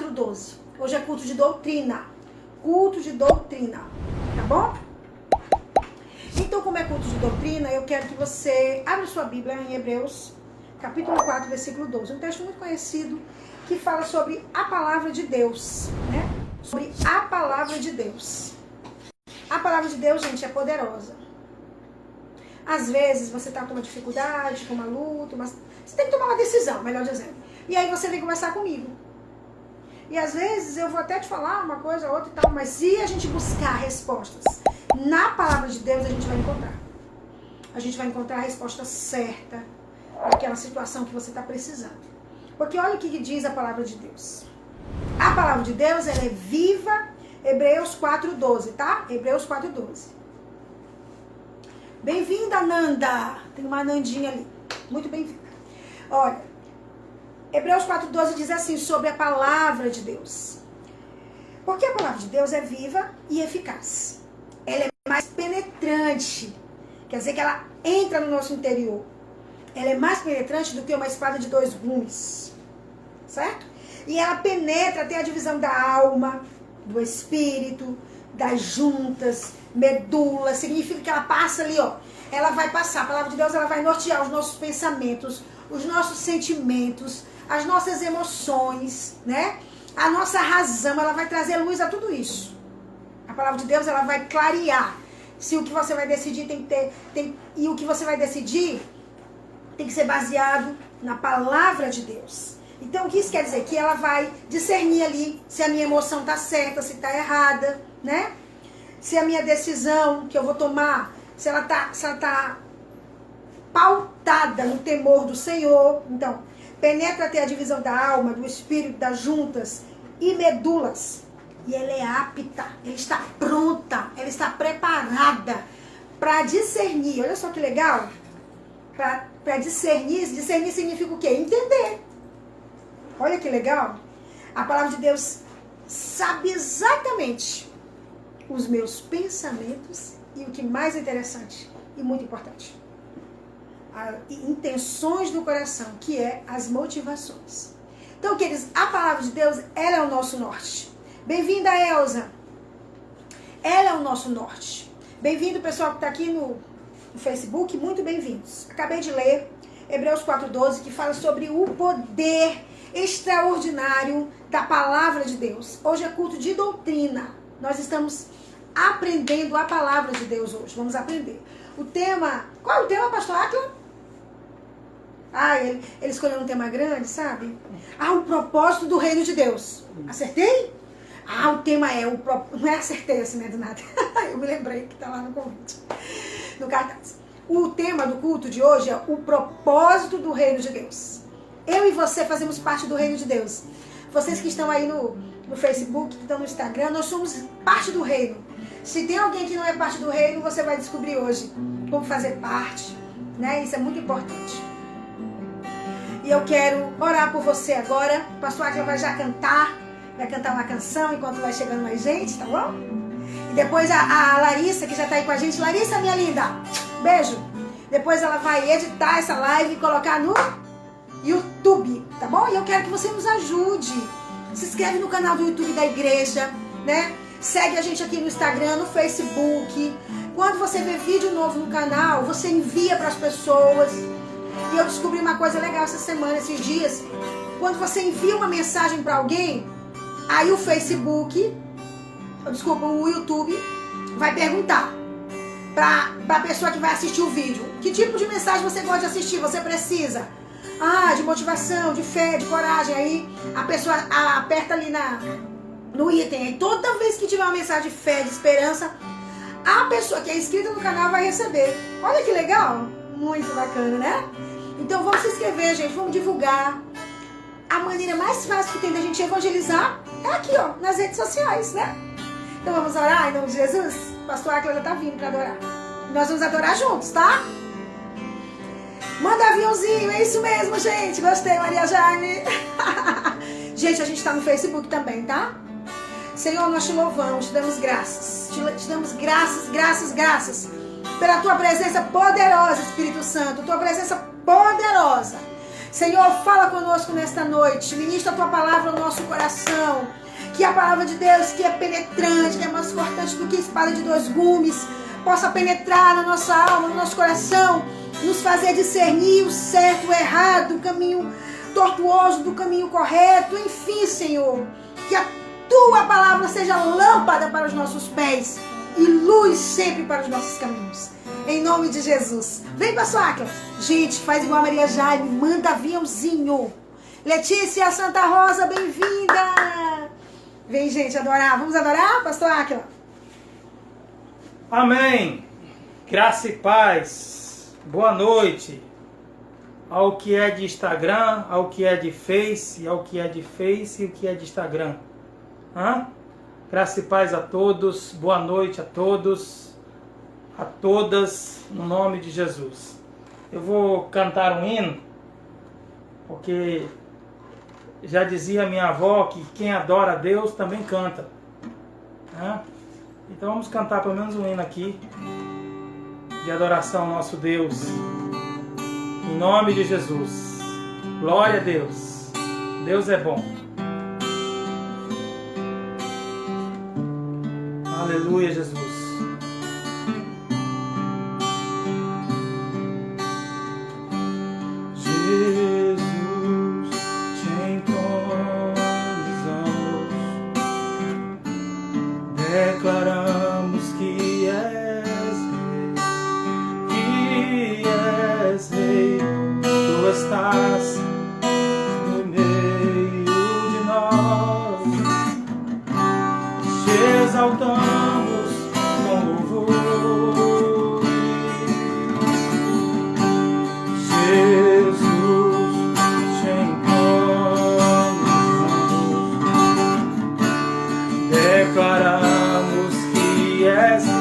4:12. Hoje é culto de doutrina. Culto de doutrina. Tá bom? Então, como é culto de doutrina, eu quero que você abra sua Bíblia em Hebreus, capítulo 4, versículo 12. Um texto muito conhecido que fala sobre a palavra de Deus, né? Sobre a palavra de Deus. A palavra de Deus, gente, é poderosa. Às vezes você está com uma dificuldade, com uma luta, mas você tem que tomar uma decisão, melhor dizendo. E aí você vem conversar comigo. E às vezes eu vou até te falar uma coisa, outra e tal, mas se a gente buscar respostas na palavra de Deus, a gente vai encontrar. A gente vai encontrar a resposta certa para aquela situação que você está precisando. Porque olha o que diz a palavra de Deus. A palavra de Deus, ela é viva. Hebreus 4:12, tá? Hebreus 4:12. Bem-vinda, Nanda. Tem uma Nandinha ali. Muito bem-vinda. Olha, Hebreus 4:12 diz assim sobre a palavra de Deus. Porque a palavra de Deus é viva e eficaz. Ela é mais penetrante. Quer dizer que ela entra no nosso interior. Ela é mais penetrante do que uma espada de 2 gumes. Certo? E ela penetra até a divisão da alma, do espírito, das juntas, medula. Significa que ela passa ali, ó. Ela vai passar. A palavra de Deus, ela vai nortear os nossos pensamentos, os nossos sentimentos, as nossas emoções, né? A nossa razão, ela vai trazer luz a tudo isso. A palavra de Deus, ela vai clarear. Se o que você vai decidir e o que você vai decidir tem que ser baseado na palavra de Deus. Então, o que isso quer dizer? Que ela vai discernir ali se a minha emoção está certa, se está errada, né? Se a minha decisão que eu vou tomar, se ela tá pautada no temor do Senhor. Então, penetra até a divisão da alma, do espírito, das juntas e medulas. E ela é apta, ela está pronta, ela está preparada para discernir. Olha só que legal. Para discernir significa o quê? Entender. Olha que legal. A palavra de Deus sabe exatamente os meus pensamentos e o que mais é interessante e muito importante. As intenções do coração, que é as motivações. Então, queridos, a palavra de Deus, ela é o nosso norte. Bem-vinda, Elza. Ela é o nosso norte. Bem-vindo, pessoal que está aqui no Facebook, muito bem-vindos. Acabei de ler Hebreus 4:12, que fala sobre o poder extraordinário da palavra de Deus. Hoje é culto de doutrina. Nós estamos aprendendo a palavra de Deus hoje. Vamos aprender. O tema... Qual é o tema, pastor Atila? Ele escolheu um tema grande, sabe? O propósito do reino de Deus. Acertei? O tema é Não é acertei assim, né, do nada. Eu me lembrei que tá lá no convite. No cartaz. O tema do culto de hoje é o propósito do reino de Deus. Eu e você fazemos parte do reino de Deus. Vocês que estão aí no Facebook, que estão no Instagram, nós somos parte do reino. Se tem alguém que não é parte do reino, você vai descobrir hoje como fazer parte, né? Isso é muito importante. E eu quero orar por você agora. O pastor Atila vai já cantar. Vai cantar uma canção enquanto vai chegando mais gente, tá bom? E depois a Larissa, que já tá aí com a gente. Larissa, minha linda, beijo. Depois ela vai editar essa live e colocar no YouTube, tá bom? E eu quero que você nos ajude. Se inscreve no canal do YouTube da igreja, né? Segue a gente aqui no Instagram, no Facebook. Quando você vê vídeo novo no canal, você envia para as pessoas. E eu descobri uma coisa legal essa semana, esses dias. Quando você envia uma mensagem para alguém, aí o YouTube vai perguntar para a pessoa que vai assistir o vídeo: que tipo de mensagem você gosta de assistir? Você precisa de motivação, de fé, de coragem. Aí a pessoa aperta ali no item. Aí toda vez que tiver uma mensagem de fé, de esperança, a pessoa que é inscrita no canal vai receber. Olha que legal. Muito bacana, né? Então vamos se inscrever, gente. Vamos divulgar. A maneira mais fácil que tem da gente evangelizar é aqui, ó, nas redes sociais, né? Então vamos orar em nome de Jesus? O pastor Atila já tá vindo para adorar. Nós vamos adorar juntos, tá? Manda aviãozinho, é isso mesmo, gente. Gostei, Maria Jaime. Gente, a gente tá no Facebook também, tá? Senhor, nós te louvamos, te damos graças. Te damos graças pela tua presença poderosa, Espírito Santo. Tua presença poderosa Senhor, fala conosco nesta noite. Ministra a tua palavra ao nosso coração. Que a palavra de Deus, que é penetrante, que é mais cortante do que espada de dois gumes, possa penetrar na nossa alma, no nosso coração, nos fazer discernir o certo, o errado, o caminho tortuoso do caminho correto. Enfim, Senhor, que a tua palavra seja lâmpada para os nossos pés e luz sempre para os nossos caminhos. Em nome de Jesus. Vem, pastor Áquila. Gente, faz igual a Maria Jaime, manda aviãozinho. Letícia Santa Rosa, bem-vinda. Vem, gente, adorar. Vamos adorar, pastor Áquila? Amém. Graça e paz. Boa noite. Ao que é de Instagram, ao que é de Face, ao que é de Face e o que é de Instagram. Graça e paz a todos. Boa noite a todos, a todas, no nome de Jesus. Eu vou cantar um hino, porque já dizia minha avó que quem adora a Deus também canta. Então vamos cantar pelo menos um hino aqui de adoração ao nosso Deus. Em nome de Jesus. Glória a Deus. Deus é bom. Aleluia, Jesus. Declaramos que és rei, tu estás no meio de nós, te exaltamos com louvor, Jesus, te encontramos, declaramos que és rei,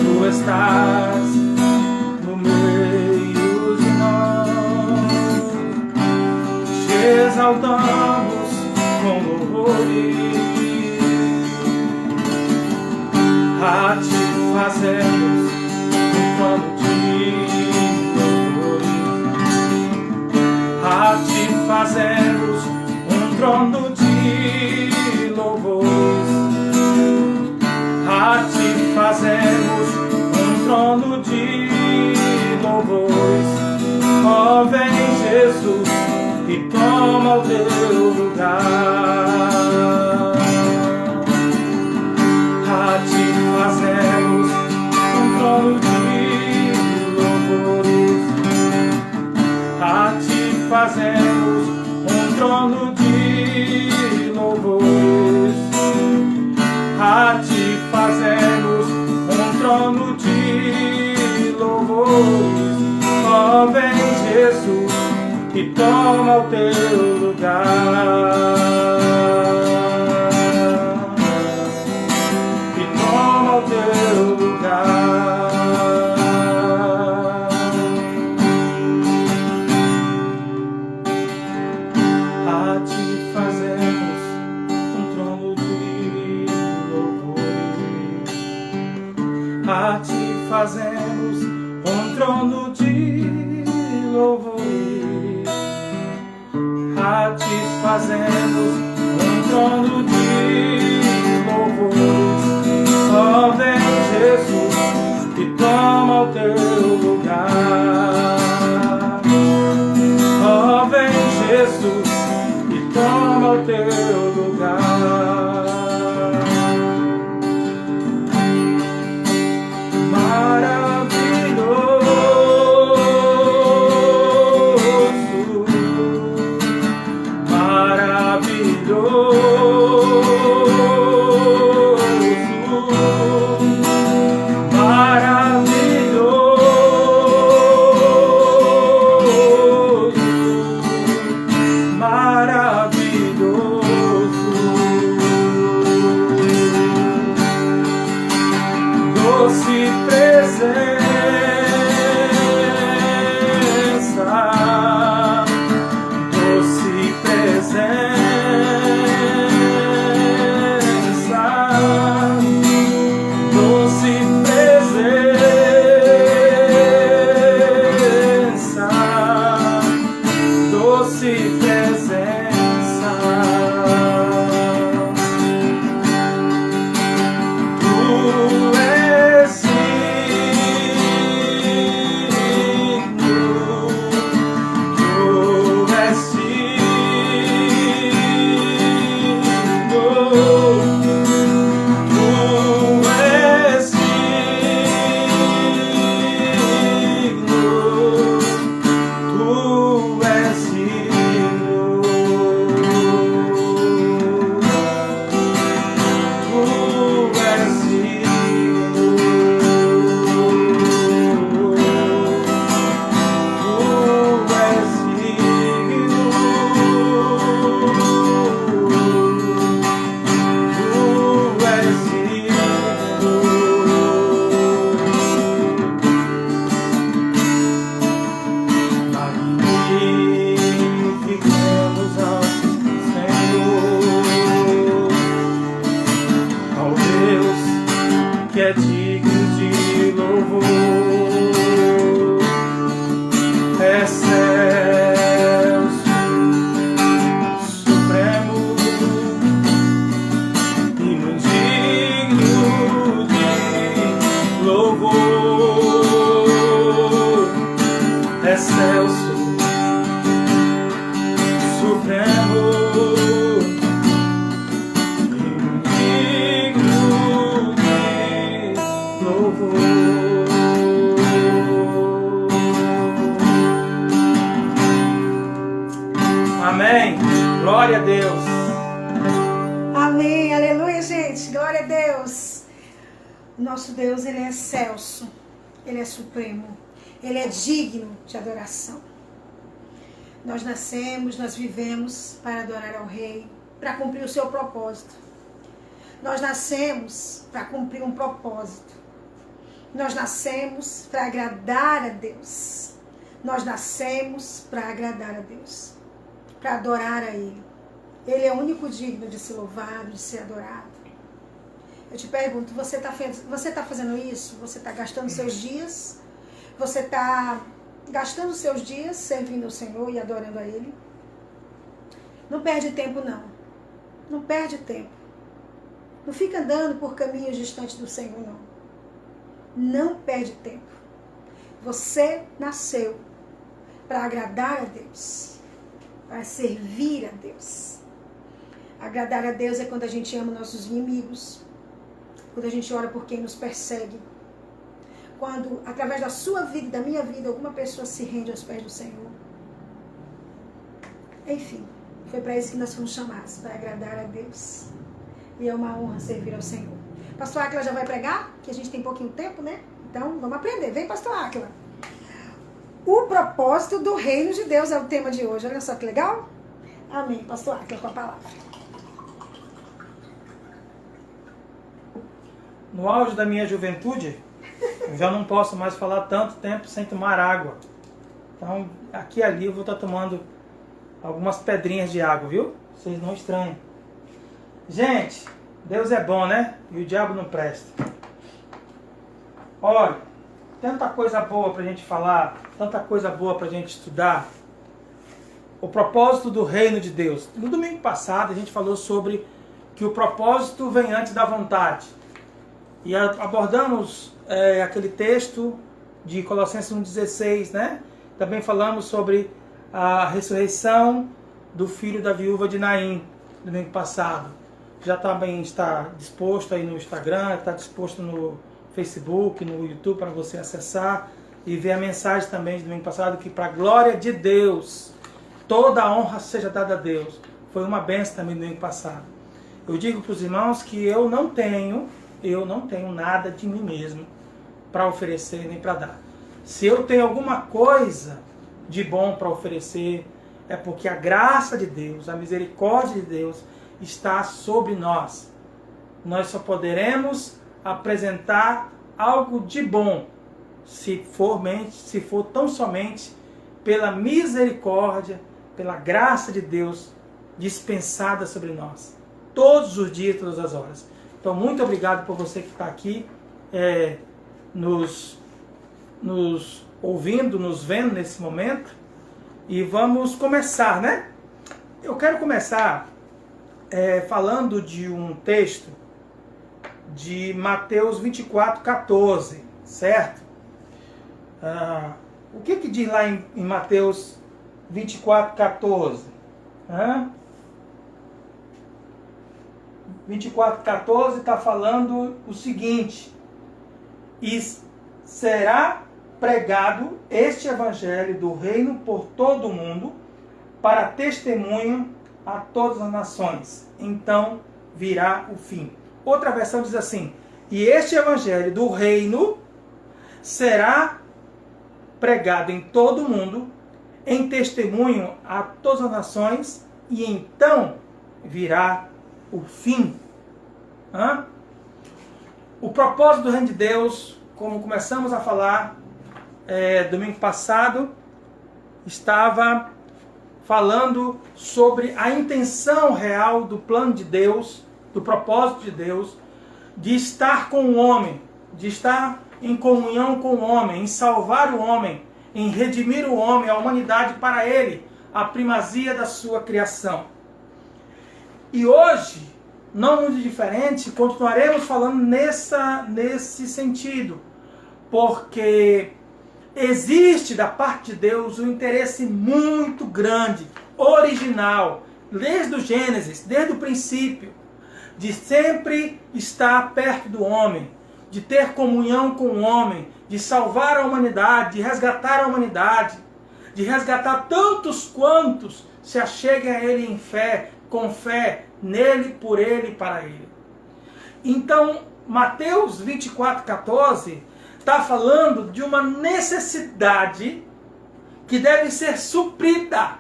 tu estás no meio de nós, te exaltamos com louvores, a ti fazemos um trono de louvores, a ti fazemos um trono de louvores, a ti fazemos um trono de louvores. Ó, vem Jesus e toma o teu lugar. A ti fazemos um trono de louvores, a ti fazemos um trono de louvores, a ti fazemos um trono de louvores. Ó, vem Jesus e toma o teu lugar, e toma o teu lugar. A ti fazemos um trono de louvores, a ti fazemos um trono de louvores, a ti fazemos um trono de louvores. Ó, vem Jesus e toma o teu lugar. Ó, vem Jesus e toma o teu lugar. Doce presença, gente. Glória a Deus. Nosso Deus, Ele é excelso. Ele é supremo. Ele é digno de adoração. Nós nascemos, nós vivemos para adorar ao Rei, para cumprir o seu propósito. Nós nascemos para cumprir um propósito. Nós nascemos para agradar a Deus. Nós nascemos para agradar a Deus, para adorar a Ele. Ele é o único digno de ser louvado, de ser adorado. Eu te pergunto, você está fazendo isso? Você está gastando seus dias? Você está gastando seus dias servindo ao Senhor e adorando a Ele? Não perde tempo, não. Não perde tempo. Não fica andando por caminhos distantes do Senhor, não. Não perde tempo. Você nasceu para agradar a Deus, para servir a Deus. Agradar a Deus é quando a gente ama nossos inimigos, quando a gente ora por quem nos persegue, quando, através da sua vida e da minha vida, alguma pessoa se rende aos pés do Senhor. Enfim, foi para isso que nós fomos chamados, para agradar a Deus. E é uma honra servir ao Senhor. Pastor Áquila já vai pregar, que a gente tem pouquinho tempo, né? Então, vamos aprender. Vem, Pastor Áquila. O propósito do reino de Deus é o tema de hoje. Olha só que legal. Amém. Pastor Áquila com a palavra. No auge da minha juventude, eu já não posso mais falar tanto tempo sem tomar água. Então, aqui e ali eu vou estar tomando algumas pedrinhas de água, viu? Vocês não estranhem. Gente, Deus é bom, né? E o diabo não presta. Olha, tanta coisa boa pra gente falar, tanta coisa boa pra gente estudar. O propósito do reino de Deus. No domingo passado a gente falou sobre que o propósito vem antes da vontade. E abordamos aquele texto de Colossenses 1,16, né? Também falamos sobre a ressurreição do filho da viúva de Naim, no domingo passado. Já também está disposto aí no Instagram, está disposto no Facebook, no YouTube para você acessar e ver a mensagem também do domingo passado, que para a glória de Deus, toda a honra seja dada a Deus. Foi uma bênção também no domingo passado. Eu digo para os irmãos que eu não tenho nada de mim mesmo para oferecer nem para dar. Se eu tenho alguma coisa de bom para oferecer, é porque a graça de Deus, a misericórdia de Deus está sobre nós. Nós só poderemos apresentar algo de bom se for tão somente pela misericórdia, pela graça de Deus dispensada sobre nós, todos os dias, todas as horas. Então, muito obrigado por você que está aqui nos ouvindo, nos vendo nesse momento. E vamos começar, né? Eu quero começar falando de um texto de Mateus 24:14, certo? O que diz lá em Mateus 24:14? 24:14 está falando o seguinte: e será pregado este evangelho do reino por todo o mundo, para testemunho a todas as nações. Então virá o fim. Outra versão diz assim: e este evangelho do reino será pregado em todo o mundo, em testemunho a todas as nações, e então virá o fim. O propósito do reino de Deus, como começamos a falar domingo passado, estava falando sobre a intenção real do plano de Deus, do propósito de Deus, de estar com o homem, de estar em comunhão com o homem, em salvar o homem, em redimir o homem, a humanidade para ele, a primazia da sua criação. E hoje, não muito diferente, continuaremos falando nesse sentido, porque existe da parte de Deus um interesse muito grande, original, desde o Gênesis, desde o princípio, de sempre estar perto do homem, de ter comunhão com o homem, de salvar a humanidade, de resgatar a humanidade, de resgatar tantos quantos se acheguem a Ele em fé, com fé nele, por Ele e para Ele. Então, Mateus 24:14 está falando de uma necessidade que deve ser suprida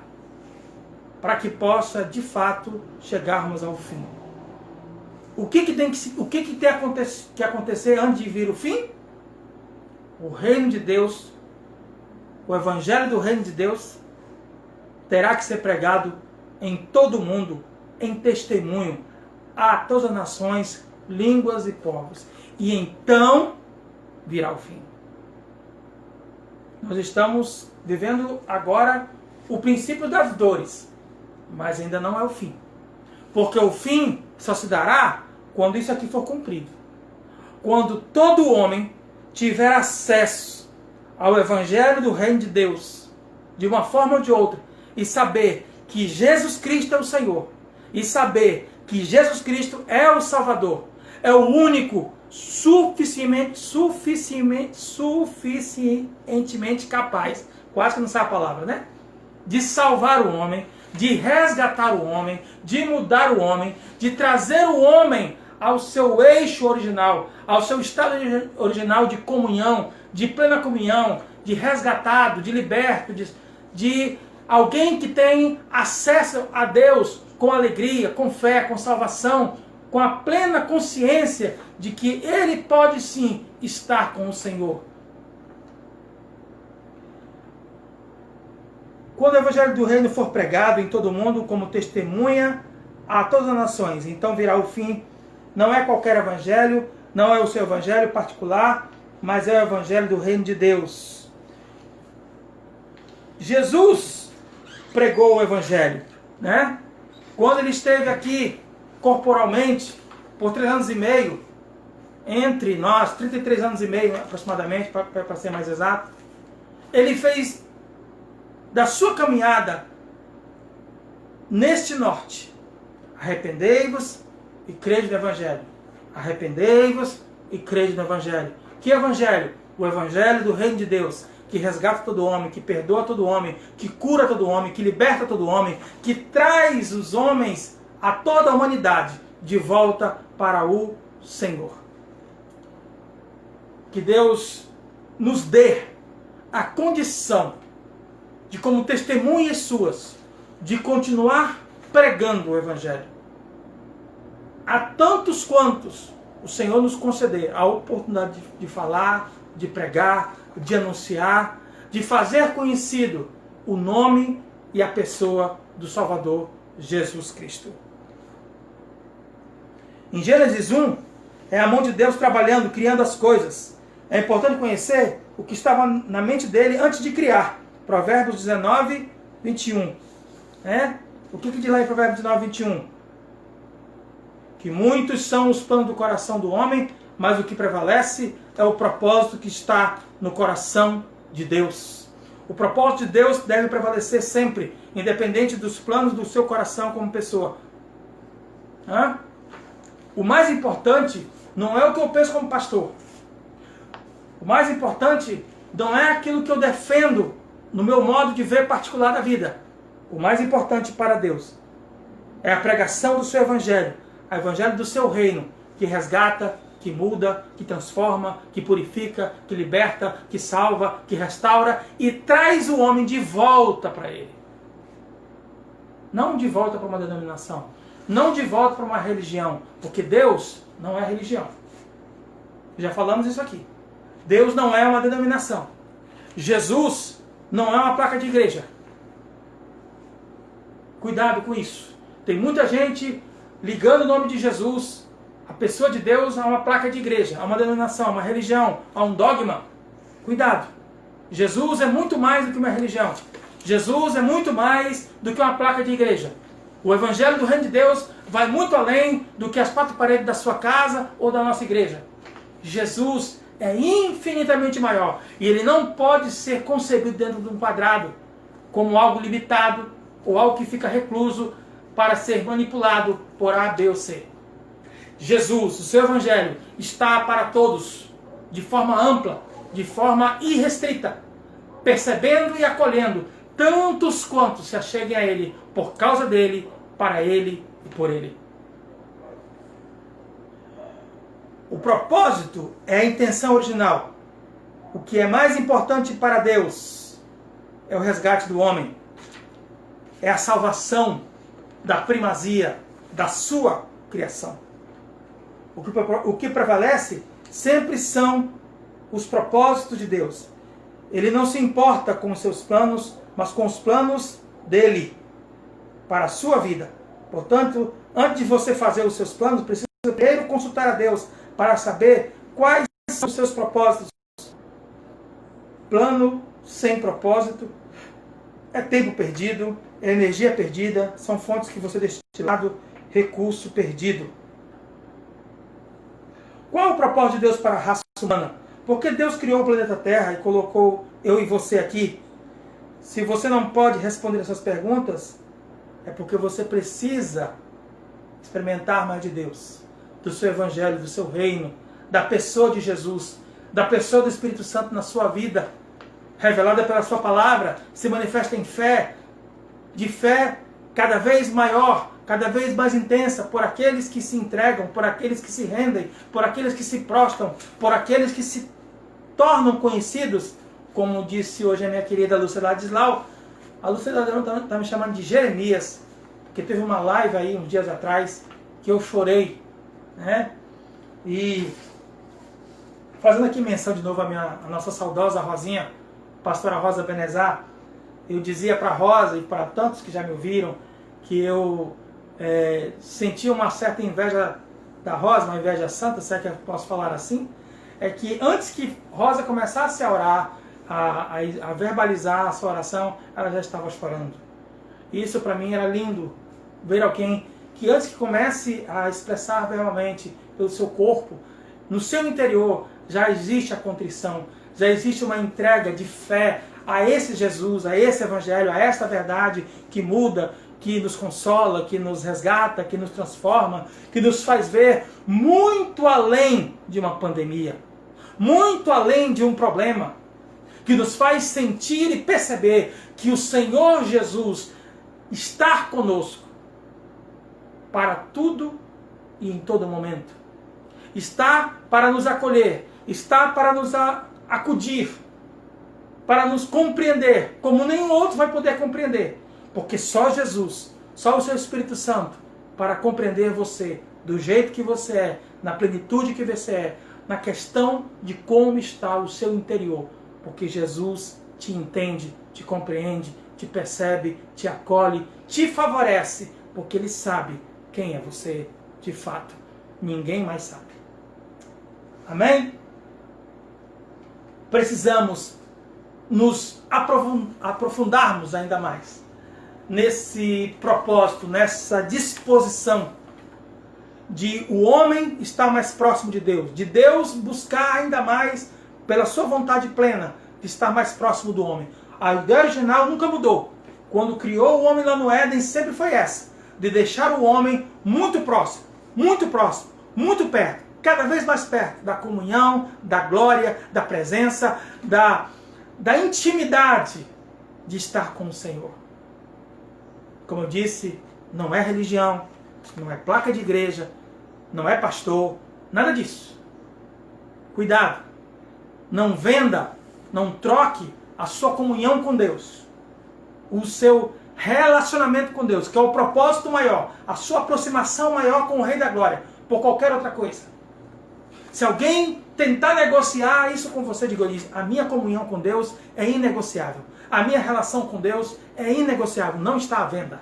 para que possa, de fato, chegarmos ao fim. O que tem que acontecer antes de vir o fim? O reino de Deus, o evangelho do reino de Deus, terá que ser pregado em todo o mundo, em testemunho a todas as nações, línguas e povos. E então virá o fim. Nós estamos vivendo agora o princípio das dores, mas ainda não é o fim. Porque o fim só se dará quando isso aqui for cumprido. Quando todo homem tiver acesso ao evangelho do reino de Deus, de uma forma ou de outra, e saber que Jesus Cristo é o Senhor, e saber que Jesus Cristo é o Salvador, é o único suficientemente capaz, quase que não sai a palavra, né? De salvar o homem, de resgatar o homem, de mudar o homem, de trazer o homem ao seu eixo original, ao seu estado original de comunhão, de plena comunhão, de resgatado, de liberto, de alguém que tem acesso a Deus com alegria, com fé, com salvação, com a plena consciência de que ele pode sim estar com o Senhor. Quando o evangelho do reino for pregado em todo o mundo como testemunha a todas as nações, então virá o fim. Não é qualquer evangelho, não é o seu evangelho particular, mas é o evangelho do reino de Deus. Jesus pregou o evangelho, né? Quando ele esteve aqui corporalmente por 3 anos e meio, entre nós, 33 anos e meio aproximadamente, para ser mais exato, ele fez da sua caminhada neste norte: arrependei-vos e crede no evangelho. Arrependei-vos e crede no evangelho. Que evangelho? O evangelho do reino de Deus, que resgata todo homem, que perdoa todo homem, que cura todo homem, que liberta todo homem, que traz os homens, a toda a humanidade, de volta para o Senhor. Que Deus nos dê a condição de, como testemunhas suas, de continuar pregando o evangelho a tantos quantos o Senhor nos conceder a oportunidade de falar, de pregar, de anunciar, de fazer conhecido o nome e a pessoa do Salvador Jesus Cristo. Em Gênesis 1, é a mão de Deus trabalhando, criando as coisas. É importante conhecer o que estava na mente dele antes de criar. Provérbios 19, 21. O que diz lá em Provérbios 19, 21? Que muitos são os planos do coração do homem, mas o que prevalece é o propósito que está no coração de Deus. O propósito de Deus deve prevalecer sempre, independente dos planos do seu coração como pessoa. O mais importante não é o que eu penso como pastor. O mais importante não é aquilo que eu defendo no meu modo de ver particular da vida. O mais importante para Deus é a pregação do seu evangelho, o evangelho do seu reino, que resgata, que muda, que transforma, que purifica, que liberta, que salva, que restaura e traz o homem de volta para ele. Não de volta para uma denominação, não de volta para uma religião, porque Deus não é religião. Já falamos isso aqui. Deus não é uma denominação. Jesus não é uma placa de igreja. Cuidado com isso. Tem muita gente ligando o nome de Jesus, a pessoa de Deus, a uma placa de igreja, a uma denominação, a uma religião, a um dogma. Cuidado. Jesus é muito mais do que uma religião. Jesus é muito mais do que uma placa de igreja. O evangelho do reino de Deus vai muito além do que as 4 paredes da sua casa ou da nossa igreja. Jesus é infinitamente maior. E ele não pode ser concebido dentro de um quadrado, como algo limitado, ou algo que fica recluso para ser manipulado por A, B ou C. Jesus, o seu evangelho, está para todos, de forma ampla, de forma irrestrita, percebendo e acolhendo tantos quantos se acheguem a ele, por causa dele, para ele e por ele. O propósito é a intenção original. O que é mais importante para Deus é o resgate do homem. É a salvação da primazia da sua criação. O que prevalece sempre são os propósitos de Deus. Ele não se importa com os seus planos, mas com os planos dele para a sua vida. Portanto, antes de você fazer os seus planos, precisa primeiro consultar a Deus para saber quais são os seus propósitos. Plano sem propósito é tempo perdido, é energia perdida, são fontes que você deixa de lado, recurso perdido. Qual é o propósito de Deus para a raça humana? Por que Deus criou o planeta Terra e colocou eu e você aqui? Se você não pode responder essas perguntas, é porque você precisa experimentar mais de Deus, do seu evangelho, do seu reino, da pessoa de Jesus, da pessoa do Espírito Santo na sua vida, revelada pela sua palavra, se manifesta em fé, de fé cada vez maior, cada vez mais intensa, por aqueles que se entregam, por aqueles que se rendem, por aqueles que se prostram, por aqueles que se tornam conhecidos, como disse hoje a minha querida Lúcia Ladislau. A Lúcia Ladislau está me chamando de Jeremias, porque teve uma live aí uns dias atrás que eu chorei, né? E fazendo aqui menção de novo a nossa saudosa Rosinha, pastora Rosa Benezar, eu dizia para a Rosa e para tantos que já me ouviram que eu sentia uma certa inveja da Rosa, uma inveja santa, se é que eu posso falar assim, é que antes que Rosa começasse a orar, a verbalizar a sua oração, ela já estava chorando. Isso para mim era lindo, ver alguém que antes que comece a expressar verbalmente pelo seu corpo, no seu interior já existe a contrição, já existe uma entrega de fé a esse Jesus, a esse evangelho, a esta verdade que muda, que nos consola, que nos resgata, que nos transforma, que nos faz ver muito além de uma pandemia, muito além de um problema, que nos faz sentir e perceber que o Senhor Jesus está conosco para tudo e em todo momento. Está para nos acolher, está para nos acudir, para nos compreender, como nenhum outro vai poder compreender. Porque só Jesus, só o seu Espírito Santo, para compreender você, do jeito que você é, na plenitude que você é, na questão de como está o seu interior. Porque Jesus te entende, te compreende, te percebe, te acolhe, te favorece, porque Ele sabe quem é você de fato. Ninguém mais sabe. Amém? Precisamos nos aprofundarmos ainda mais nesse propósito, nessa disposição de o homem estar mais próximo de Deus buscar ainda mais, pela sua vontade plena, de estar mais próximo do homem. A ideia original nunca mudou. Quando criou o homem lá no Éden, sempre foi essa, de deixar o homem muito próximo, muito perto, cada vez mais perto da comunhão, da glória, da presença, da intimidade de estar com o Senhor. Como eu disse, não é religião, não é placa de igreja, não é pastor, nada disso. Cuidado, não venda, não troque a sua comunhão com Deus, o seu relacionamento com Deus, que é o propósito maior, a sua aproximação maior com o Rei da Glória, por qualquer outra coisa. Se alguém tentar negociar isso com você, diga: a minha comunhão com Deus é inegociável. A minha relação com Deus é inegociável, não está à venda.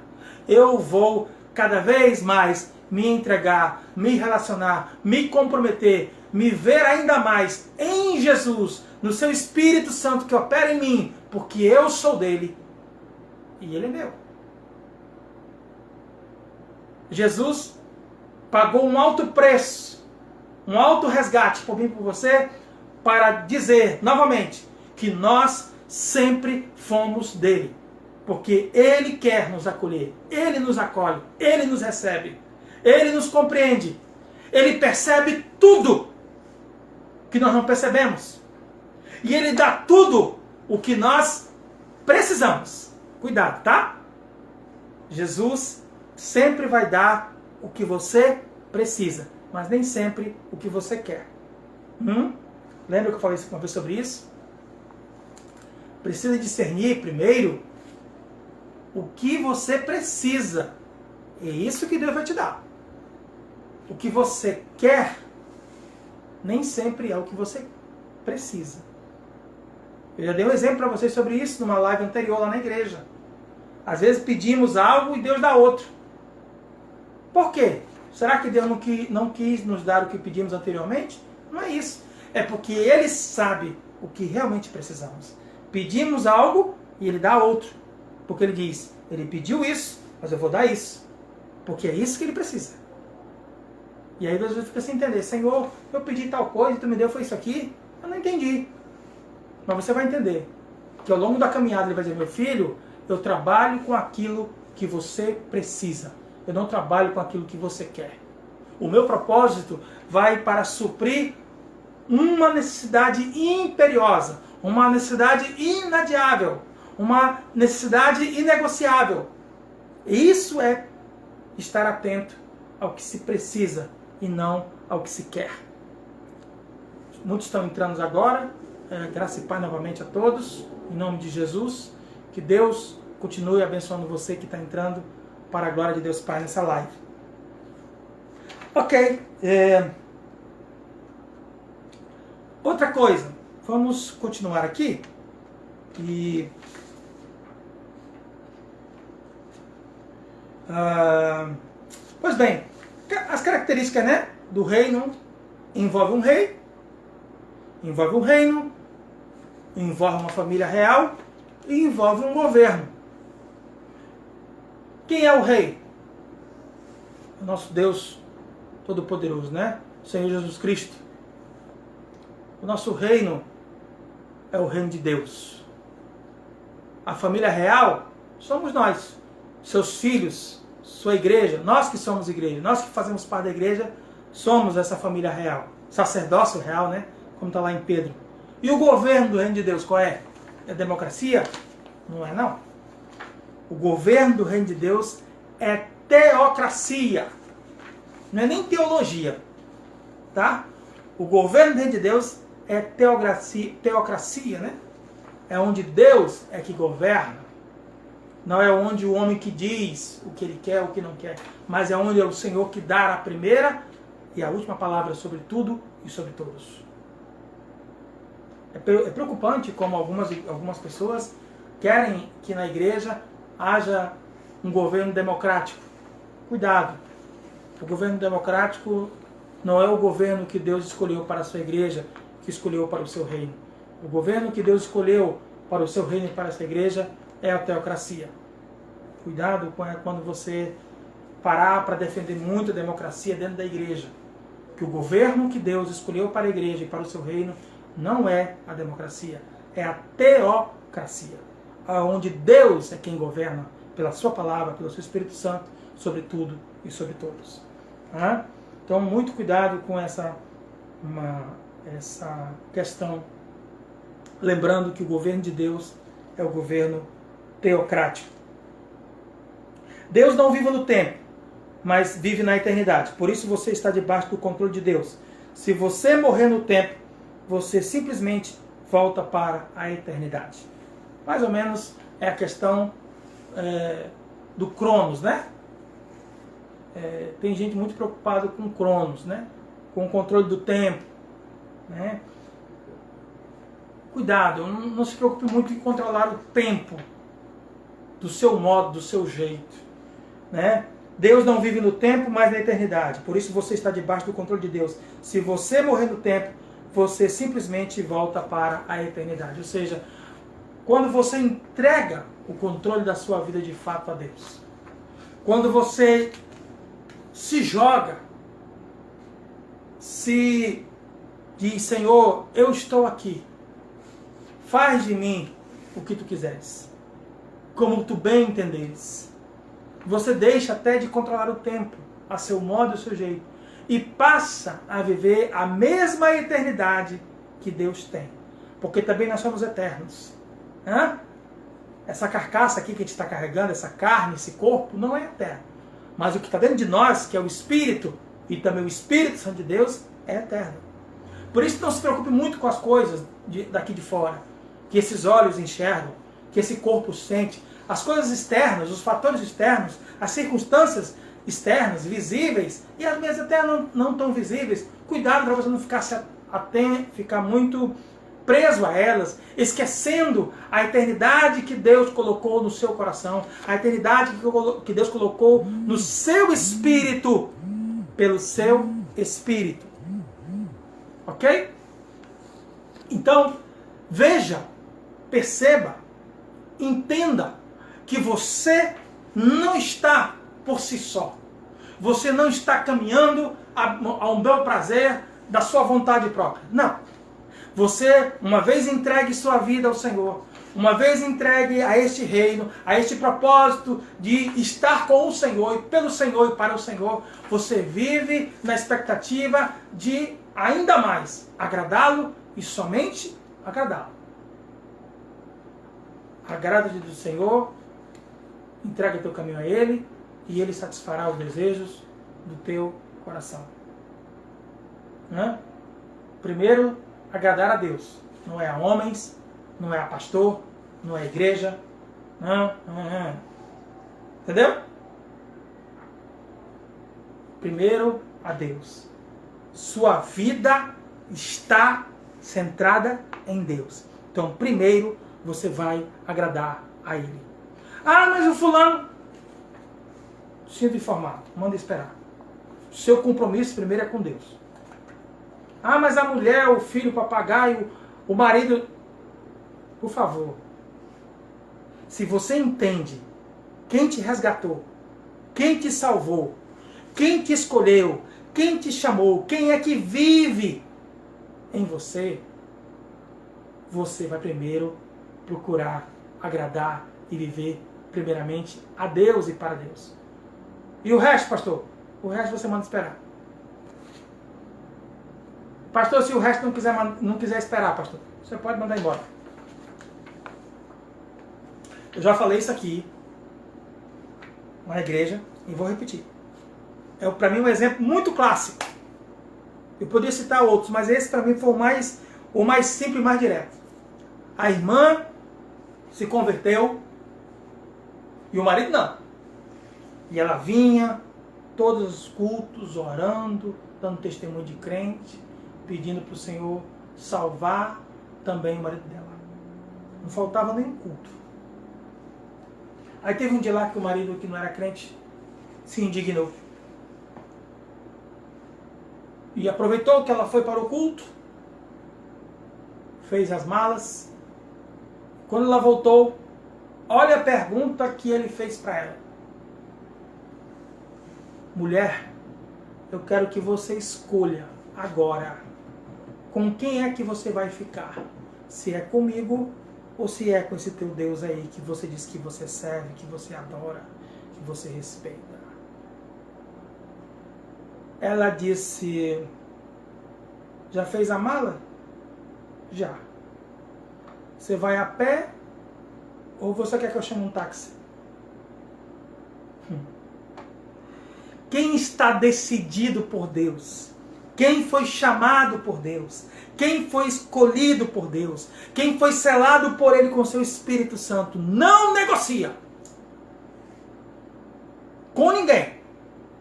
Eu vou cada vez mais me entregar, me relacionar, me comprometer, me ver ainda mais em Jesus, no seu Espírito Santo que opera em mim, porque eu sou dele e ele é meu. Jesus pagou um alto preço, um alto resgate por mim e por você, para dizer novamente que nós sempre fomos dele. Porque ele quer nos acolher, ele nos acolhe, ele nos recebe, ele nos compreende, ele percebe tudo que nós não percebemos. E ele dá tudo o que nós precisamos. Cuidado, tá? Jesus sempre vai dar o que você precisa. mas nem sempre o que você quer. Lembra que eu falei uma vez sobre isso? Precisa discernir primeiro o que você precisa. É isso que Deus vai te dar. O que você quer nem sempre é o que você precisa. Eu já dei um exemplo para vocês sobre isso numa live anterior lá na igreja. Às vezes pedimos algo e Deus dá outro. Por quê? Será que Deus não quis nos dar o que pedimos anteriormente? Não é isso. É porque Ele sabe o que realmente precisamos. Pedimos algo e Ele dá outro. Porque Ele diz, Ele pediu isso, mas eu vou dar isso. Porque é isso que Ele precisa. E aí Deus fica sem entender. Senhor, eu pedi tal coisa e Tu me deu foi isso aqui? Eu não entendi. Mas você vai entender. Que ao longo da caminhada Ele vai dizer, meu filho, eu trabalho com aquilo que você precisa. Eu não trabalho com aquilo que você quer. O meu propósito vai para suprir uma necessidade imperiosa, uma necessidade inadiável, uma necessidade inegociável. E isso é estar atento ao que se precisa e não ao que se quer. Muitos estão entrando agora. Graça e paz novamente a todos. Em nome de Jesus. Que Deus continue abençoando você que está entrando para a glória de Deus Pai nessa live. Ok. Outra coisa. Vamos continuar aqui. Pois bem, as características, né, do reino envolve um rei, envolve um reino, envolve uma família real e envolve um governo. Quem é o rei? O nosso Deus Todo-Poderoso, né? O Senhor Jesus Cristo. O nosso reino é o reino de Deus. A família real somos nós, seus filhos, sua igreja, nós que somos igreja, nós que fazemos parte da igreja, somos essa família real. Sacerdócio real, né? Como está lá em Pedro. E o governo do reino de Deus, qual é? É democracia? Não é não. O governo do reino de Deus é teocracia. Não é nem teologia. Tá? O governo do reino de Deus é teocracia, né? É onde Deus é que governa. Não é onde o homem que diz o que ele quer, o que não quer. Mas é onde é o Senhor que dá a primeira e a última palavra sobre tudo e sobre todos. É preocupante como algumas pessoas querem que na igreja haja um governo democrático. Cuidado. O governo democrático não é o governo que Deus escolheu para a sua igreja, que escolheu para o seu reino. O governo que Deus escolheu para o seu reino e para a sua igreja é a teocracia. Cuidado quando você parar para defender muito a democracia dentro da igreja. Que o governo que Deus escolheu para a igreja e para o seu reino não é a democracia, é a teocracia. Onde Deus é quem governa pela sua palavra, pelo seu Espírito Santo, sobre tudo e sobre todos. Então, muito cuidado com essa questão. Lembrando que o governo de Deus é o governo teocrático. Deus não vive no tempo, mas vive na eternidade. Por isso você está debaixo do controle de Deus. Se você morrer no tempo, você simplesmente volta para a eternidade. Mais ou menos é a questão do Cronos, né? Tem gente muito preocupada com o Cronos, né? Com o controle do tempo, né? Cuidado, não se preocupe muito em controlar o tempo do seu modo, do seu jeito, né? Deus não vive no tempo, mas na eternidade. Por isso você está debaixo do controle de Deus. Se você morrer no tempo, você simplesmente volta para a eternidade. Ou seja, quando você entrega o controle da sua vida de fato a Deus, quando você se joga, se diz, Senhor, eu estou aqui, faz de mim o que tu quiseres, como tu bem entenderes. Você deixa até de controlar o tempo, a seu modo e ao seu jeito, e passa a viver a mesma eternidade que Deus tem. Porque também nós somos eternos. Essa carcaça aqui que a gente está carregando, essa carne, esse corpo, não é eterno. Mas o que está dentro de nós, que é o Espírito, e também o Espírito Santo de Deus é eterno. Por isso não se preocupe muito com as coisas daqui de fora, que esses olhos enxergam, que esse corpo sente. As coisas externas, os fatores externos, as circunstâncias externas, visíveis, e às vezes até não tão visíveis. Cuidado para você não ficar muito preso a elas, esquecendo a eternidade que Deus colocou no seu coração, a eternidade que Deus colocou no seu espírito, pelo seu espírito. Ok? Então, veja, perceba, entenda que você não está por si só. Você não está caminhando a um bel prazer da sua vontade própria. Não. Você, uma vez entregue sua vida ao Senhor, uma vez entregue a este reino, a este propósito de estar com o Senhor e pelo Senhor e para o Senhor, você vive na expectativa de ainda mais agradá-lo e somente agradá-lo. Agrada-te do Senhor, entrega teu caminho a Ele e Ele satisfará os desejos do teu coração. Primeiro, agradar a Deus. Não é a homens, não é a pastor, não é a igreja. Não. Entendeu? Primeiro a Deus. Sua vida está centrada em Deus. Então, primeiro você vai agradar a Ele. Ah, mas o fulano... Sinto informado, manda esperar. Seu compromisso primeiro é com Deus. Ah, mas a mulher, o filho, o papagaio, o marido... Por favor. Se você entende quem te resgatou, quem te salvou, quem te escolheu, quem te chamou, quem é que vive em você, você vai primeiro procurar agradar e viver primeiramente a Deus e para Deus. E o resto, pastor? O resto você manda esperar. Pastor, se o resto não quiser esperar, pastor, você pode mandar embora. Eu já falei isso aqui na igreja e vou repetir. É para mim um exemplo muito clássico. Eu poderia citar outros, mas esse para mim foi o mais simples e mais direto. A irmã se converteu e o marido não. E ela vinha todos os cultos orando, dando testemunho de crente, pedindo para o Senhor salvar também o marido dela. Não faltava nenhum culto. Aí teve um dia lá que o marido, que não era crente, se indignou. E aproveitou que ela foi para o culto, fez as malas. Quando ela voltou, olha a pergunta que ele fez para ela. Mulher, eu quero que você escolha agora com quem é que você vai ficar. Se é comigo ou se é com esse teu Deus aí que você diz que você serve, que você adora, que você respeita. Ela disse, já fez a mala? Já. Você vai a pé ou você quer que eu chame um táxi? Quem está decidido por Deus, quem foi chamado por Deus, quem foi escolhido por Deus, quem foi selado por Ele com seu Espírito Santo, não negocia com ninguém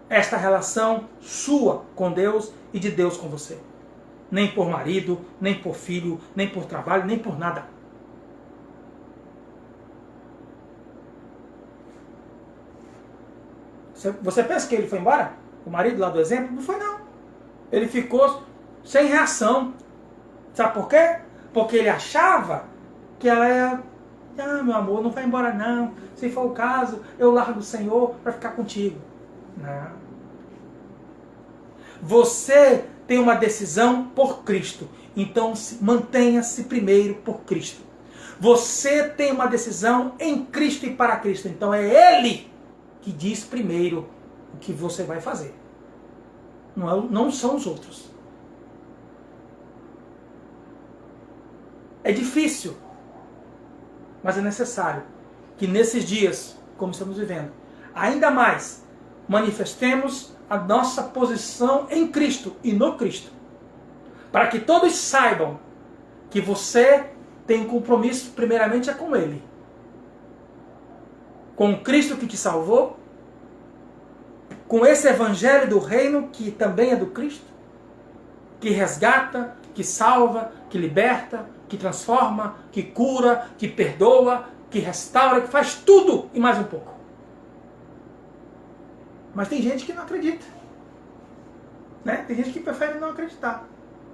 esta relação sua com Deus e de Deus com você. Nem por marido, nem por filho, nem por trabalho, nem por nada. Você pensa que ele foi embora? O marido lá do exemplo? Não foi não. Ele ficou sem reação. Sabe por quê? Porque ele achava que ela ia... Ah, meu amor, não vai embora não. Se for o caso, eu largo o Senhor para ficar contigo. Não. Você tem uma decisão por Cristo. Então mantenha-se primeiro por Cristo. Você tem uma decisão em Cristo e para Cristo. Então é Ele que diz primeiro o que você vai fazer. Não são os outros. É difícil, mas é necessário que nesses dias, como estamos vivendo, ainda mais manifestemos a nossa posição em Cristo e no Cristo. Para que todos saibam que você tem um compromisso primeiramente é com Ele. Com o Cristo que te salvou, com esse evangelho do reino que também é do Cristo, que resgata, que salva, que liberta, que transforma, que cura, que perdoa, que restaura, que faz tudo e mais um pouco. Mas tem gente que não acredita. Né? Tem gente que prefere não acreditar.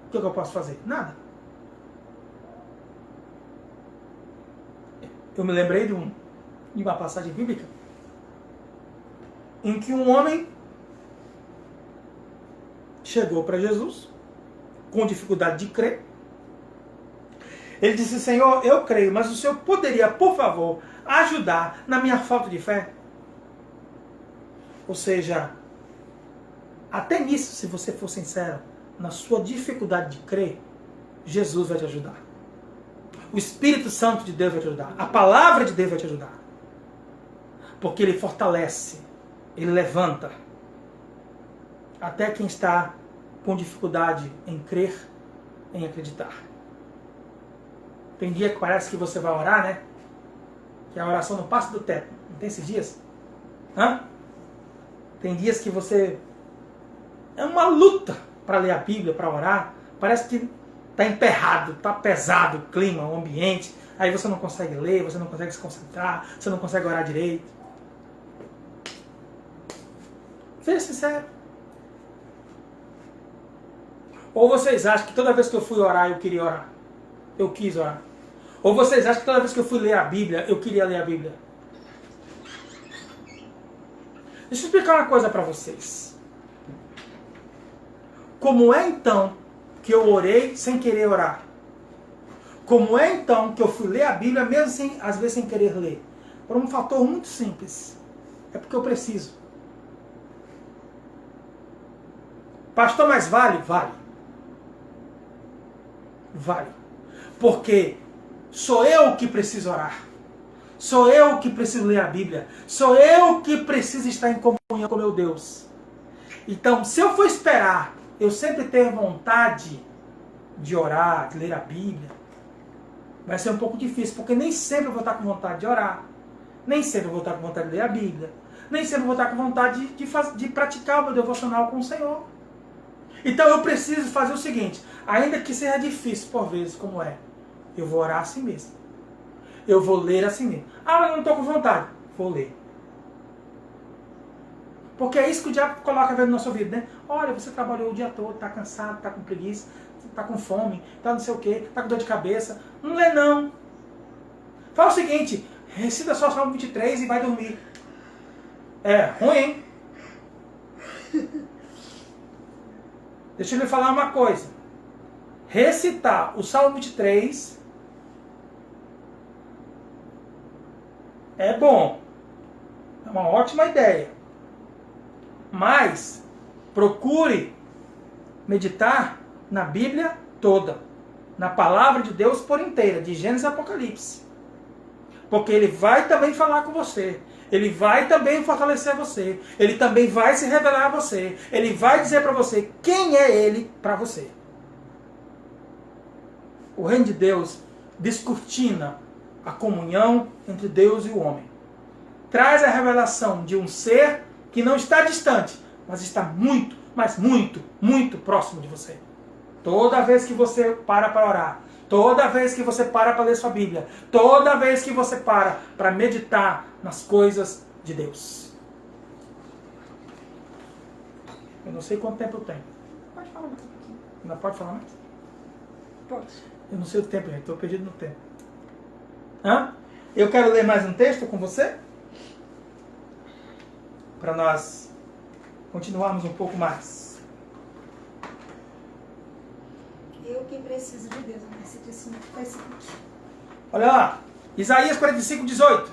O que eu posso fazer? Nada. Eu me lembrei de uma passagem bíblica em que um homem chegou para Jesus com dificuldade de crer. Ele disse: Senhor, eu creio, mas o Senhor poderia, por favor, ajudar na minha falta de fé? Ou seja, até nisso, se você for sincero, na sua dificuldade de crer, Jesus vai te ajudar. O Espírito Santo de Deus vai te ajudar. A palavra de Deus vai te ajudar. Porque Ele fortalece, Ele levanta. Até quem está com dificuldade em crer, em acreditar. Tem dia que parece que você vai orar, né? Que a oração não passa do teto. Não tem esses dias? Hã? Tem dias que você... É uma luta para ler a Bíblia, para orar. Parece que está emperrado, está pesado o clima, o ambiente. Aí você não consegue ler, você não consegue se concentrar, você não consegue orar direito. Seja sincero. Ou vocês acham que toda vez que eu fui orar, eu queria orar? Eu quis orar. Ou vocês acham que toda vez que eu fui ler a Bíblia, eu queria ler a Bíblia? Deixa eu explicar uma coisa para vocês. Como é então que eu orei sem querer orar? Como é então que eu fui ler a Bíblia, mesmo sem, às vezes sem querer ler? Por um fator muito simples. É porque eu preciso. Pastor, mas vale? Vale. Vale. Porque sou eu que preciso orar. Sou eu que preciso ler a Bíblia. Sou eu que preciso estar em comunhão com meu Deus. Então, se eu for esperar eu sempre ter vontade de orar, de ler a Bíblia, vai ser um pouco difícil, porque nem sempre eu vou estar com vontade de orar. Nem sempre eu vou estar com vontade de ler a Bíblia. Nem sempre eu vou estar com vontade de praticar o meu devocional com o Senhor. Então eu preciso fazer o seguinte, ainda que seja difícil por vezes, como é, eu vou orar assim mesmo. Eu vou ler assim mesmo. Ah, eu não estou com vontade. Vou ler. Porque é isso que o diabo coloca no nosso ouvido, né? Olha, você trabalhou o dia todo, está cansado, está com preguiça, está com fome, está não sei o quê, está com dor de cabeça. Não lê não. Fala o seguinte, recita só o Salmo 23 e vai dormir. É ruim, hein? Deixa eu lhe falar uma coisa. Recitar o Salmo 23 é bom. É uma ótima ideia. Mas procure meditar na Bíblia toda. Na palavra de Deus por inteira, de Gênesis a Apocalipse. Porque Ele vai também falar com você. Ele vai também fortalecer você. Ele também vai se revelar a você. Ele vai dizer para você quem é Ele para você. O reino de Deus descortina a comunhão entre Deus e o homem. Traz a revelação de um ser que não está distante, mas está muito, mas muito, muito próximo de você. Toda vez que você para orar, toda vez que você para ler sua Bíblia, toda vez que você para meditar nas coisas de Deus. Eu não sei quanto tempo eu tenho. Pode falar mais. Ainda pode falar mais? Pode. Eu não sei o tempo, gente. Estou perdido no tempo. Hã? Eu quero ler mais um texto com você. Para nós continuarmos um pouco mais. Eu que preciso de Deus, nesse testemunho faz sentido. Olha lá, Isaías 45, 18.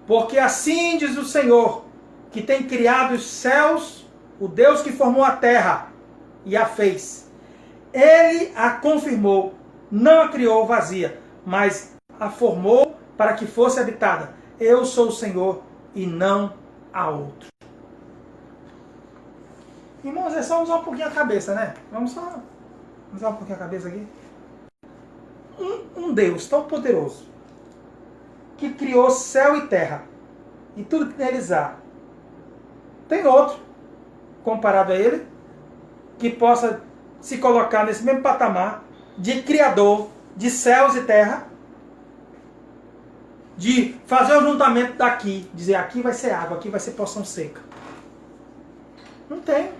Porque assim diz o Senhor, que tem criado os céus, o Deus que formou a terra e a fez. Ele a confirmou, não a criou vazia, mas a formou para que fosse habitada. Eu sou o Senhor e não há outro. Irmãos, é só usar um pouquinho a cabeça, né? Vamos só usar um pouquinho a cabeça aqui. Um Deus tão poderoso, que criou céu e terra, e tudo que neles há. Tem outro, comparado a ele, que possa se colocar nesse mesmo patamar de criador de céus e terra, de fazer o juntamento daqui, dizer aqui vai ser água, aqui vai ser porção seca. Não tem.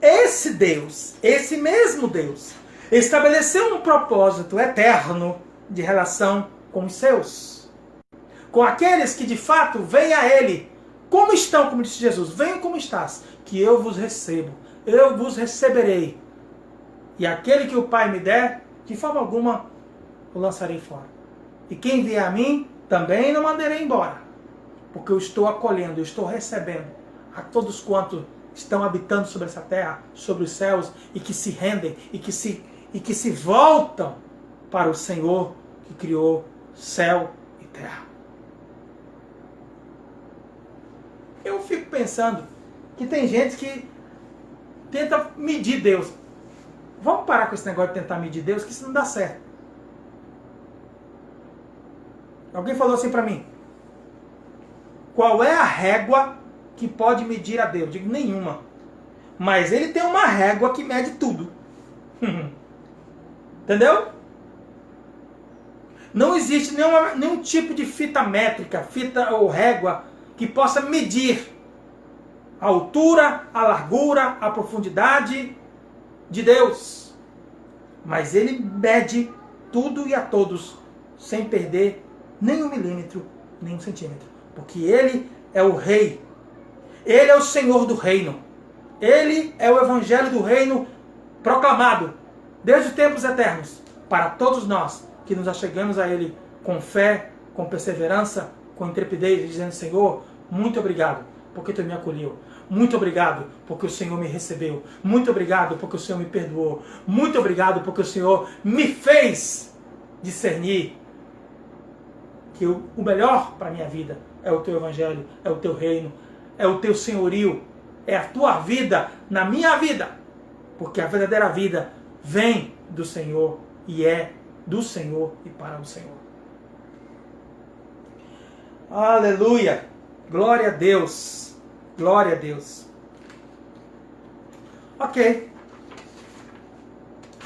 Esse Deus, esse mesmo Deus, estabeleceu um propósito eterno de relação com os seus. Com aqueles que de fato vêm a Ele. Como estão, como disse Jesus, venham como estás, que eu vos recebo, eu vos receberei. E aquele que o Pai me der, de forma alguma o lançarei fora. E quem vier a mim, também não mandarei embora. Porque eu estou acolhendo, eu estou recebendo a todos quantos estão habitando sobre essa terra, sobre os céus, e que se rendem, e que se voltam para o Senhor que criou céu e terra. Eu fico pensando que tem gente que tenta medir Deus. Vamos parar com esse negócio de tentar medir Deus, que isso não dá certo. Alguém falou assim para mim: qual é a régua que pode medir a Deus? Eu digo, nenhuma. Mas ele tem uma régua que mede tudo. Entendeu? Não existe nenhum tipo de fita métrica, fita ou régua que possa medir a altura, a largura, a profundidade de Deus. Mas ele mede tudo e a todos, sem perder nem um milímetro, nem um centímetro. Porque ele é o rei. Ele é o Senhor do reino. Ele é o evangelho do reino proclamado desde os tempos eternos para todos nós que nos achegamos a ele com fé, com perseverança, com intrepidez, dizendo: Senhor, muito obrigado porque tu me acolheu. Muito obrigado porque o Senhor me recebeu. Muito obrigado porque o Senhor me perdoou. Muito obrigado porque o Senhor me fez discernir que o melhor para a minha vida é o teu evangelho, é o teu reino, é o teu senhorio, é a tua vida na minha vida. Porque a verdadeira vida vem do Senhor e é do Senhor e para o Senhor. Aleluia! Glória a Deus! Glória a Deus! Ok.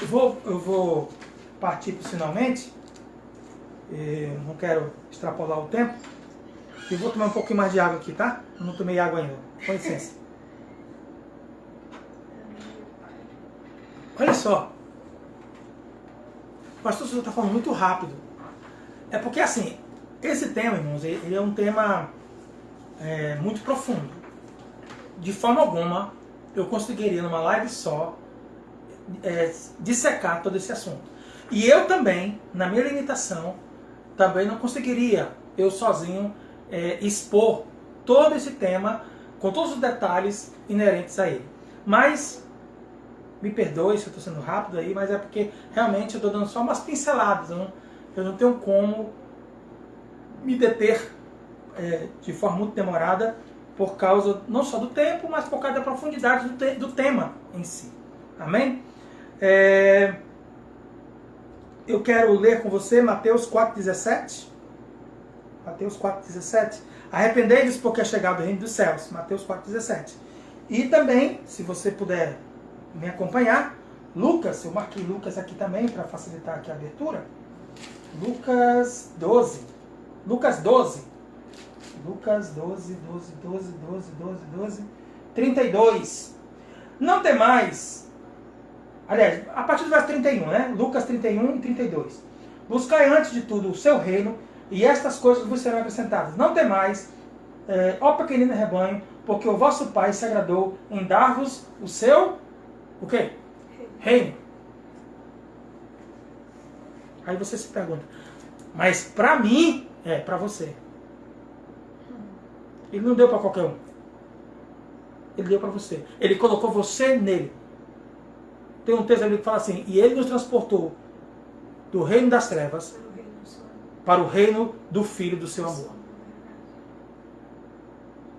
Eu vou partir para finalmente. Não quero extrapolar o tempo. E vou tomar um pouquinho mais de água aqui, tá? Eu não tomei água ainda. Com licença. Olha só. O pastor está falando muito rápido. É porque, assim, esse tema, irmãos, ele é um tema muito profundo. De forma alguma, eu conseguiria, numa live só, dissecar todo esse assunto. E eu também, na minha limitação, também não conseguiria, eu sozinho, expor todo esse tema, com todos os detalhes inerentes a ele. Mas, me perdoe se eu estou sendo rápido aí, mas é porque realmente eu estou dando só umas pinceladas. Eu não tenho como me deter de forma muito demorada, por causa não só do tempo, mas por causa da profundidade do tema em si. Amém? Eu quero ler com você Mateus 4,17. Mateus 4,17. Arrependei-vos porque é chegado o reino dos céus. Mateus 4,17. E também, se você puder me acompanhar, Lucas, eu marquei Lucas aqui também para facilitar aqui a abertura. Lucas 12. Lucas 12. Lucas 12, 32. Não temais. Aliás, a partir do verso 31, né? Lucas 31 e 32. Buscai antes de tudo o seu reino, e estas coisas vos serão acrescentadas. Não temais, ó pequenino rebanho, porque o vosso Pai se agradou em dar-vos o seu... O quê? Reino. Aí você se pergunta, mas para mim, para você. Ele não deu para qualquer um. Ele deu para você. Ele colocou você nele. Tem um texto ali que fala assim: e ele nos transportou do reino das trevas para o reino do Filho do seu amor.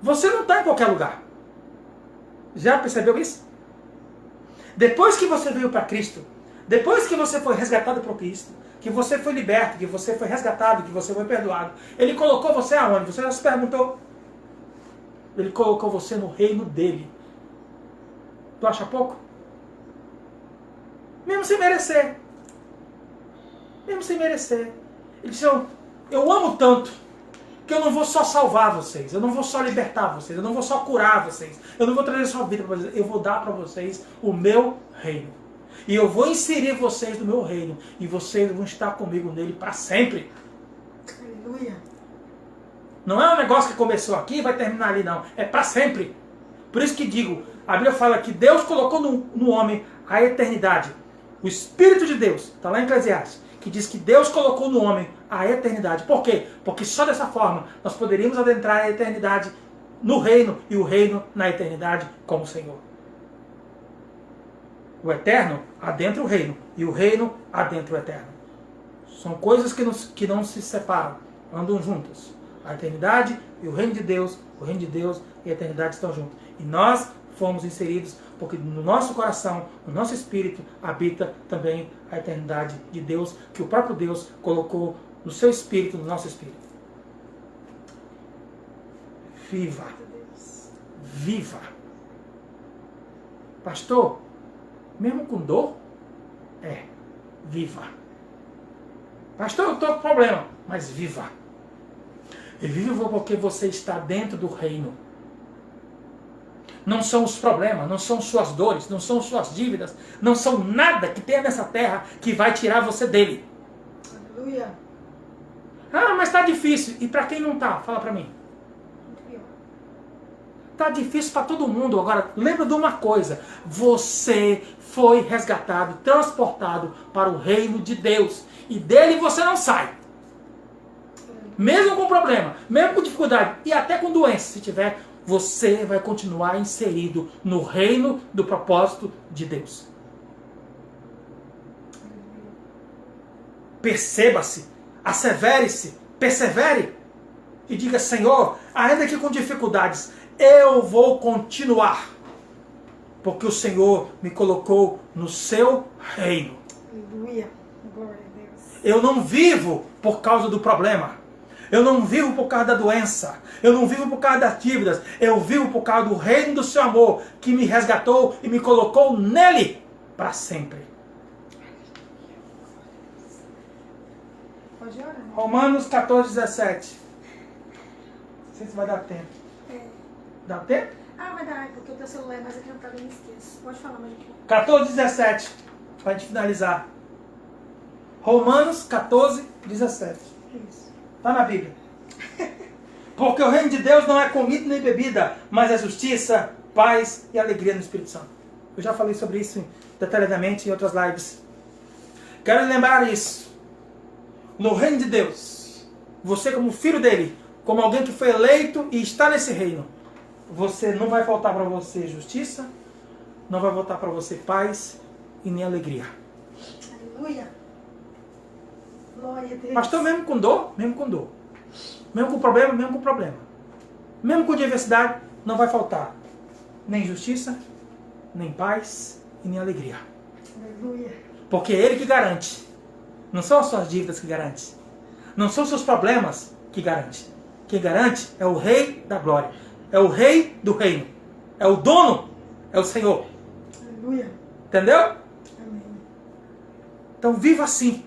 Você não está em qualquer lugar. Já percebeu isso? Depois que você veio para Cristo, depois que você foi resgatado por Cristo, que você foi liberto, que você foi resgatado, que você foi perdoado, Ele colocou você aonde? Você já se perguntou? Ele colocou você no reino dele. Tu acha pouco? Mesmo sem merecer. Mesmo sem merecer. Ele disse, eu amo tanto que eu não vou só salvar vocês, eu não vou só libertar vocês, eu não vou só curar vocês, eu não vou trazer sua vida para vocês, eu vou dar para vocês o meu reino. E eu vou inserir vocês no meu reino, e vocês vão estar comigo nele para sempre. Aleluia. Não é um negócio que começou aqui e vai terminar ali, não. É para sempre. Por isso que digo, a Bíblia fala que Deus colocou no homem a eternidade. O Espírito de Deus, está lá em Eclesiastes, que diz que Deus colocou no homem a eternidade. Por quê? Porque só dessa forma nós poderíamos adentrar a eternidade no reino e o reino na eternidade com o Senhor. O eterno adentra o reino e o reino adentra o eterno. São coisas que não se separam, andam juntas. A eternidade e o reino de Deus e a eternidade estão juntos. E nós fomos inseridos porque no nosso coração, no nosso espírito, habita também a eternidade de Deus, que o próprio Deus colocou no seu espírito, no nosso espírito. Viva! Viva! Pastor, mesmo com dor? Viva! Pastor, eu estou com problema, mas viva! E viva porque você está dentro do reino. Não são os problemas, não são suas dores, não são suas dívidas, não são nada que tenha nessa terra que vai tirar você dele. Aleluia. Ah, mas está difícil. E para quem não está? Fala para mim. Está difícil para todo mundo. Agora, lembra de uma coisa. Você foi resgatado, transportado para o reino de Deus. E dele você não sai. Mesmo com problema, mesmo com dificuldade e até com doença, se tiver, você vai continuar inserido no reino do propósito de Deus. Perceba-se, assevere-se, persevere e diga, Senhor, ainda que com dificuldades, eu vou continuar, porque o Senhor me colocou no seu reino. Aleluia. Glória a Deus. Eu não vivo por causa do problema. Eu não vivo por causa da doença. Eu não vivo por causa das dívidas. Eu vivo por causa do reino do seu amor, que me resgatou e me colocou nele para sempre. Pode orar. Romanos 14, 17. Não sei se vai dar tempo. Dá tempo? Ah, vai dar, porque o teu celular é mais adiantado e eu me esqueço. Pode falar mais um pouco. 14, 17. Para a gente finalizar. Romanos 14, 17. Isso. Está na Bíblia. Porque o reino de Deus não é comida nem bebida, mas é justiça, paz e alegria no Espírito Santo. Eu já falei sobre isso detalhadamente em outras lives. Quero lembrar isso. No reino de Deus, você como filho dele, como alguém que foi eleito e está nesse reino, você não vai faltar para você justiça, não vai faltar para você paz e nem alegria. Aleluia. Glória a Deus. Pastor, mesmo com dor, mesmo com dor. Mesmo com problema, mesmo com problema. Mesmo com diversidade, não vai faltar nem justiça, nem paz e nem alegria. Aleluia. Porque é Ele que garante. Não são as suas dívidas que garante. Não são os seus problemas que garante. Quem garante é o Rei da Glória. É o Rei do Reino. É o dono. É o Senhor. Aleluia. Entendeu? Amém. Então viva assim.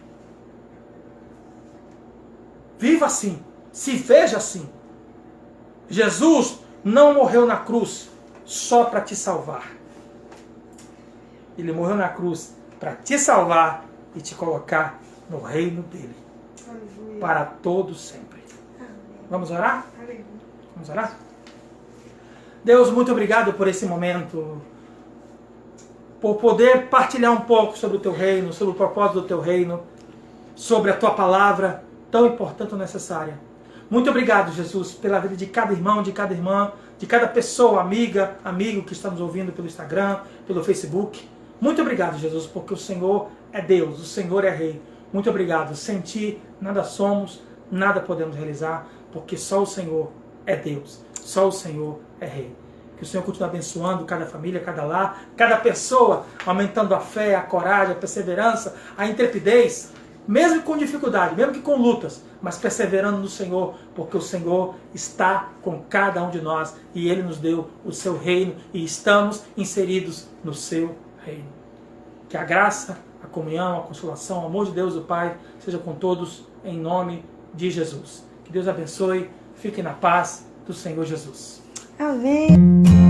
Viva assim. Se veja assim. Jesus não morreu na cruz só para te salvar. Ele morreu na cruz para te salvar e te colocar no reino dele. Aleluia. Para todo sempre. Amém. Vamos orar? Aleluia. Vamos orar? Deus, muito obrigado por esse momento. Por poder partilhar um pouco sobre o teu reino, sobre o propósito do teu reino, sobre a tua palavra tão importante e necessária. Muito obrigado, Jesus, pela vida de cada irmão, de cada irmã, de cada pessoa, amiga, amigo que está nos ouvindo pelo Instagram, pelo Facebook. Muito obrigado, Jesus, porque o Senhor é Deus, o Senhor é Rei. Muito obrigado. Sem ti, nada somos, nada podemos realizar, porque só o Senhor é Deus, só o Senhor é Rei. Que Que o Senhor continue abençoando cada família, cada lar, cada pessoa, aumentando a fé, a coragem, a perseverança, a intrepidez, mesmo com dificuldade, mesmo que com lutas, mas perseverando no Senhor, porque o Senhor está com cada um de nós e Ele nos deu o seu reino e estamos inseridos no seu reino. Que a graça, a comunhão, a consolação, o amor de Deus, o Pai, seja com todos em nome de Jesus. Que Deus abençoe, fiquem na paz do Senhor Jesus. Amém.